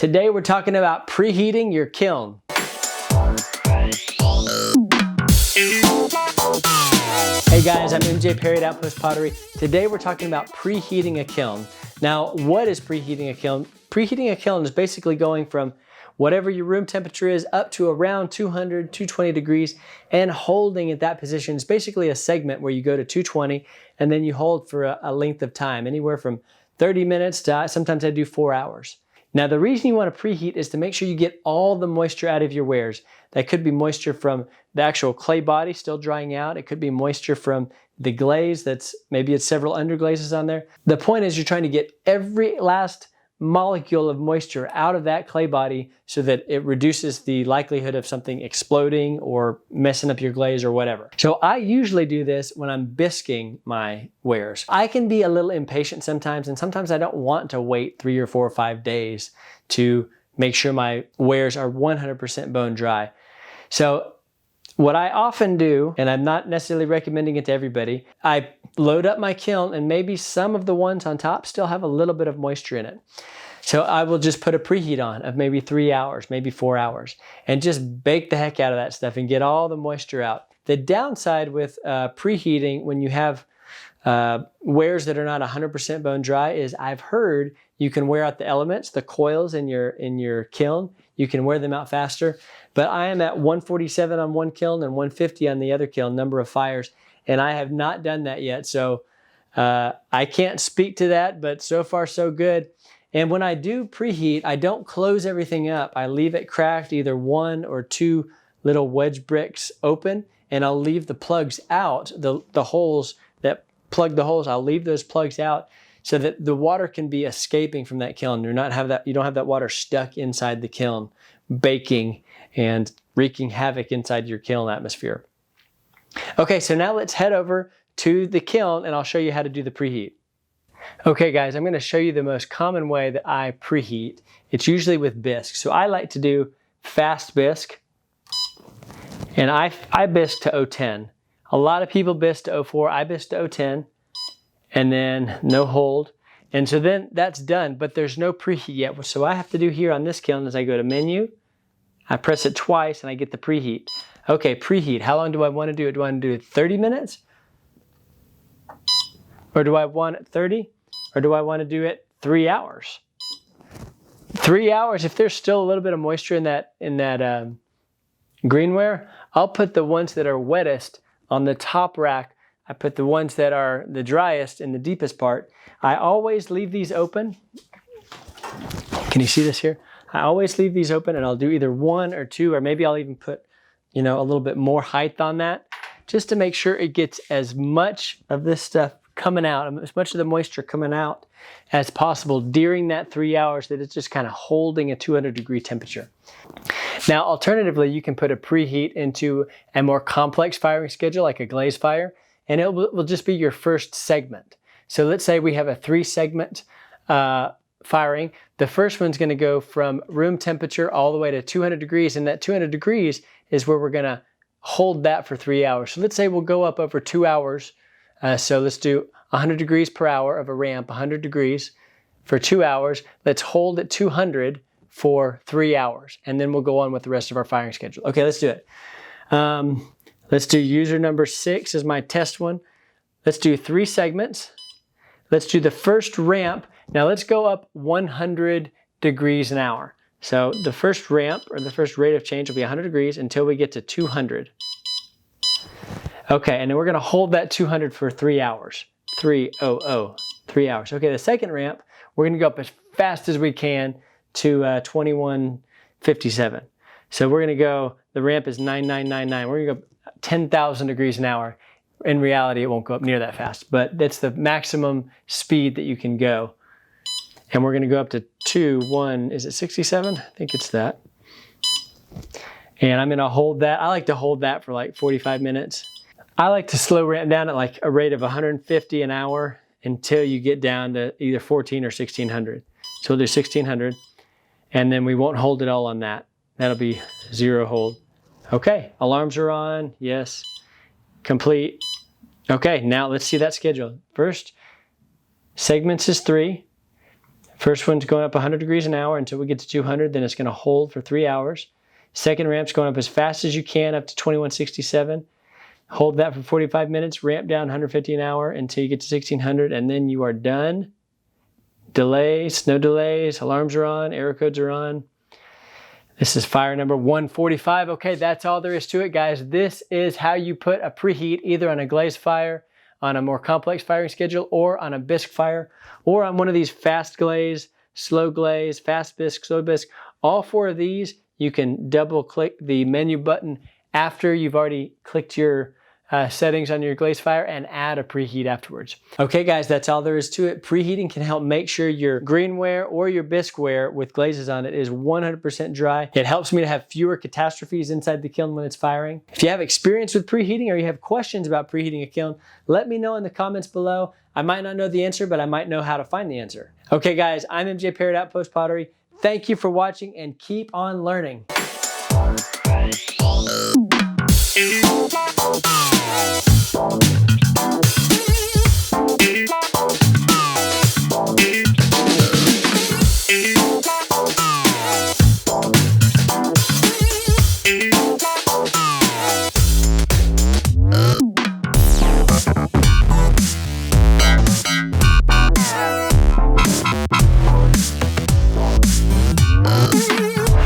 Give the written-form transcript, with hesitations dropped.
Today we're talking about preheating your kiln. Hey guys, I'm MJ Perry at Outpost Pottery. Today we're talking about preheating a kiln. Now, what is preheating a kiln? Preheating a kiln is basically going from whatever your room temperature is up to around 200, 220 degrees and holding at that position. It's basically a segment where you go to 220 and then you hold for a length of time, anywhere from 30 minutes to sometimes I do 4 hours. Now, the reason you want to preheat is to make sure you get all the moisture out of your wares. That could be moisture from the actual clay body still drying out. It could be moisture from the glaze maybe it's several underglazes on there. The point is you're trying to get every last molecule of moisture out of that clay body so that it reduces the likelihood of something exploding or messing up your glaze or whatever. So I usually do this when I'm bisquing my wares. I can be a little impatient sometimes, and sometimes I don't want to wait 3 or 4 or 5 days to make sure my wares are 100% bone dry. So what I often do, and I'm not necessarily recommending it to everybody, I load up my kiln and maybe some of the ones on top still have a little bit of moisture in it. So I will just put a preheat on of maybe 3 hours, maybe 4 hours, and just bake the heck out of that stuff and get all the moisture out. The downside with preheating when you have wares that are not 100% bone dry is I've heard you can wear out the elements, the coils in your kiln. You can wear them out faster. But I am at 147 on one kiln and 150 on the other kiln, number of fires, and I have not done that yet. So I can't speak to that, but so far so good. And when I do preheat, I don't close everything up. I leave it cracked, either 1 or 2 little wedge bricks open, and I'll leave the plugs out, the holes that plug the holes, I'll leave those plugs out so that the water can be escaping from that kiln. You don't have that water stuck inside the kiln, baking and wreaking havoc inside your kiln atmosphere. Okay, so now let's head over to the kiln and I'll show you how to do the preheat. Okay guys, I'm going to show you the most common way that I preheat. It's usually with bisque. So I like to do fast bisque, and I bisque to 010. A lot of people bisque to 04, I bisque to 010, and then no hold. And so then that's done, but there's no preheat yet. So what I have to do here on this kiln is I go to menu, I press it twice, and I get the preheat. Okay, preheat. How long do I want to do it? Do I want to do it 30 minutes? Or do I want it 30? Or do I want to do it 3 hours? 3 hours, if there's still a little bit of moisture in that greenware, I'll put the ones that are wettest on the top rack. I put the ones that are the driest in the deepest part. I always leave these open. Can you see this here? I always leave these open, and I'll do either 1 or 2, or maybe I'll even put, a little bit more height on that, just to make sure it gets as much of this stuff coming out, as much of the moisture coming out as possible during that 3 hours, that it's just kind of holding a 200-degree temperature. Now, alternatively, you can put a preheat into a more complex firing schedule, like a glaze fire, and it will just be your first segment. So let's say we have a 3-segment firing. The first one's going to go from room temperature all the way to 200 degrees, and that 200 degrees is where we're going to hold that for 3 hours. So let's say we'll go up over 2 hours. So let's do 100 degrees per hour of a ramp, 100 degrees for 2 hours. Let's hold at 200 for 3 hours, and then we'll go on with the rest of our firing schedule. Okay, let's do it. Let's do user number 6 as my test one. Let's do 3 segments. Let's do the first ramp. Now let's go up 100 degrees an hour. So the first ramp, or the first rate of change, will be 100 degrees until we get to 200. Okay, and then we're going to hold that 200 for 3 hours. 3 hours. Okay, the second ramp, we're going to go up as fast as we can to 2157. So we're going to go, the ramp is 9999. We're going to go 10,000 degrees an hour. In reality, it won't go up near that fast, but that's the maximum speed that you can go. And we're going to go up to is it 67? I think it's that. And I'm going to hold that. I like to hold that for like 45 minutes. I like to slow ramp down at like a rate of 150 an hour until you get down to either 14 or 1600. So we'll do 1600, and then we won't hold it all on that. That'll be 0 hold. Okay, alarms are on. Yes, complete. Okay, now let's see that schedule. First, segments is 3. First one's going up 100 degrees an hour until we get to 200, then it's going to hold for 3 hours. Second ramp's going up as fast as you can up to 2167. Hold that for 45 minutes, ramp down 150 an hour until you get to 1600, and then you are done. Delays, no delays, alarms are on, error codes are on. This is fire number 145. Okay, that's all there is to it, guys. This is how you put a preheat either on a glaze fire, on a more complex firing schedule, or on a bisque fire, or on one of these fast glaze, slow glaze, fast bisque, slow bisque. All 4 of these, you can double click the menu button after you've already clicked your settings on your glaze fire and add a preheat afterwards. Okay guys, that's all there is to it. Preheating can help make sure your greenware or your bisqueware with glazes on it is 100% dry. It helps me to have fewer catastrophes inside the kiln when it's firing. If you have experience with preheating or you have questions about preheating a kiln, let me know in the comments below. I might not know the answer, but I might know how to find the answer. Okay guys, I'm MJ Perry at Outpost Pottery. Thank you for watching and keep on learning.